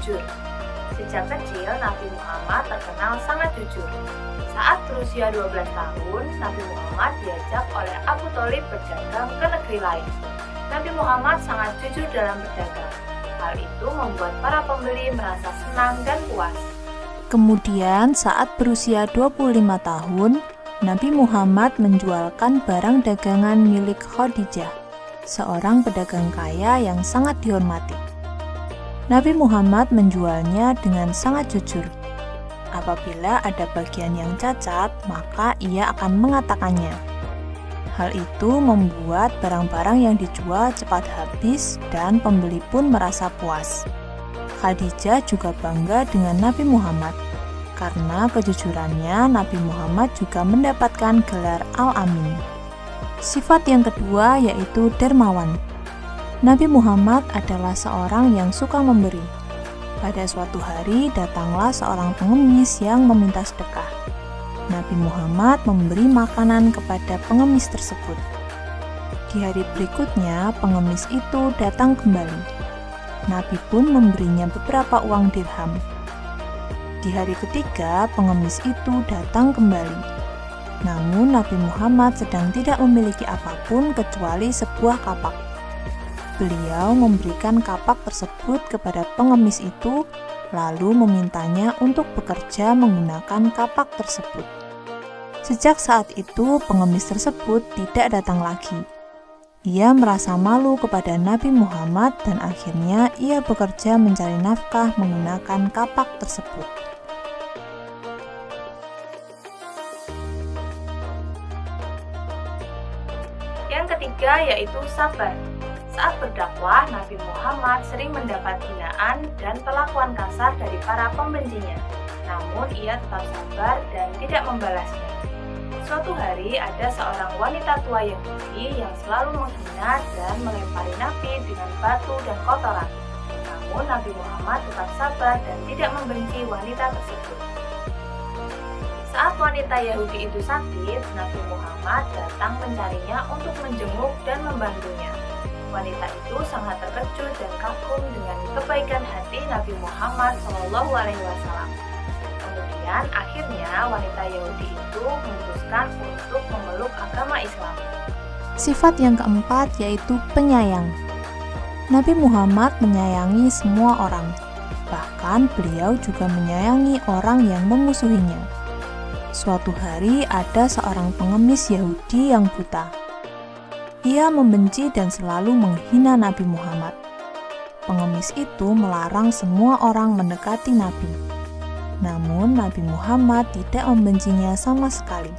jujur. Sejak kecil, Nabi Muhammad terkenal sangat jujur. Saat berusia 12 tahun, Nabi Muhammad diajak oleh Abu Thalib berdagang ke negeri lain. Nabi Muhammad sangat jujur dalam berdagang. Hal itu membuat para pembeli merasa senang dan puas. Kemudian saat berusia 25 tahun, Nabi Muhammad menjualkan barang dagangan milik Khadijah, seorang pedagang kaya yang sangat dihormati. Nabi Muhammad menjualnya dengan sangat jujur. Apabila ada bagian yang cacat, maka ia akan mengatakannya. Hal itu membuat barang-barang yang dijual cepat habis dan pembeli pun merasa puas. Khadijah juga bangga dengan Nabi Muhammad. Karena kejujurannya, Nabi Muhammad juga mendapatkan gelar Al-Amin. Sifat yang kedua yaitu dermawan. Nabi Muhammad adalah seorang yang suka memberi. Pada suatu hari, datanglah seorang pengemis yang meminta sedekah. Nabi Muhammad memberi makanan kepada pengemis tersebut. Di hari berikutnya, pengemis itu datang kembali. Nabi pun memberinya beberapa uang dirham. Di hari ketiga, pengemis itu datang kembali. Namun, Nabi Muhammad sedang tidak memiliki apapun kecuali sebuah kapak. Beliau memberikan kapak tersebut kepada pengemis itu, lalu memintanya untuk bekerja menggunakan kapak tersebut. Sejak saat itu, pengemis tersebut tidak datang lagi. Ia merasa malu kepada Nabi Muhammad dan akhirnya ia bekerja mencari nafkah menggunakan kapak tersebut. Yang ketiga yaitu sabar. Saat berdakwah, Nabi Muhammad sering mendapat hinaan dan perlakuan kasar dari para pembencinya. Namun ia tetap sabar dan tidak membalasnya. Suatu hari ada seorang wanita tua Yahudi yang selalu menghina dan melempari Nabi dengan batu dan kotoran. Namun Nabi Muhammad tetap sabar dan tidak membenci wanita tersebut. Saat wanita Yahudi itu sakit, Nabi Muhammad datang mencarinya untuk menjenguk dan membantunya. Wanita itu sangat terkejut dan kagum dengan kebaikan hati Nabi Muhammad SAW. Kemudian akhirnya wanita Yahudi itu memutuskan untuk memeluk agama Islam. Sifat yang keempat yaitu penyayang. Nabi Muhammad menyayangi semua orang. Bahkan beliau juga menyayangi orang yang memusuhinya. Suatu hari ada seorang pengemis Yahudi yang buta. Ia membenci dan selalu menghina Nabi Muhammad. Pengemis itu melarang semua orang mendekati Nabi. Namun Nabi Muhammad tidak membencinya sama sekali.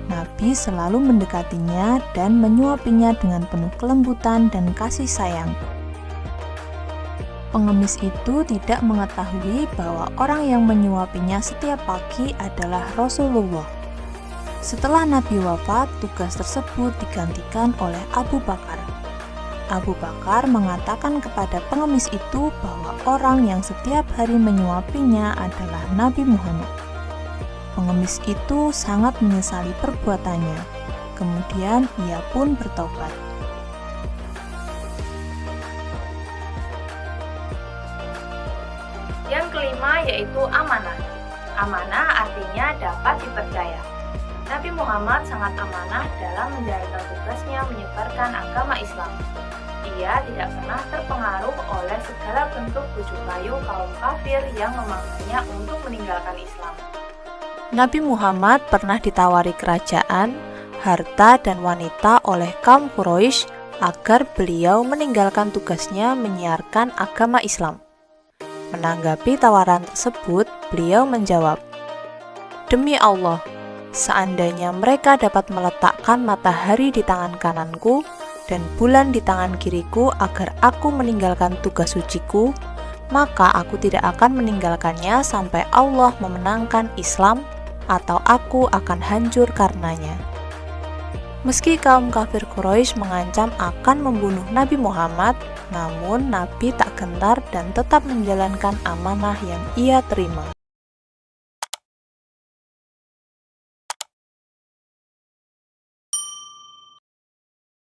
Nabi selalu mendekatinya dan menyuapinya dengan penuh kelembutan dan kasih sayang. Pengemis itu tidak mengetahui bahwa orang yang menyuapinya setiap pagi adalah Rasulullah. Setelah Nabi wafat, tugas tersebut digantikan oleh Abu Bakar. Abu Bakar mengatakan kepada pengemis itu bahwa orang yang setiap hari menyuapinya adalah Nabi Muhammad. Pengemis itu sangat menyesali perbuatannya. Kemudian ia pun bertobat. Yang kelima yaitu amanah. Amanah artinya dapat dipercaya. Nabi Muhammad sangat amanah dalam menjalankan tugasnya menyebarkan agama Islam. Ia tidak pernah terpengaruh oleh segala bentuk bujuk rayu kaum kafir yang memaksanya untuk meninggalkan Islam. Nabi Muhammad pernah ditawari kerajaan, harta, dan wanita oleh kaum Quraisy agar beliau meninggalkan tugasnya menyiarkan agama Islam. Menanggapi tawaran tersebut, beliau menjawab, "Demi Allah, seandainya mereka dapat meletakkan matahari di tangan kananku dan bulan di tangan kiriku agar aku meninggalkan tugas suciku, maka aku tidak akan meninggalkannya sampai Allah memenangkan Islam atau aku akan hancur karenanya." Meski kaum kafir Quraisy mengancam akan membunuh Nabi Muhammad, namun Nabi tak gentar dan tetap menjalankan amanah yang ia terima.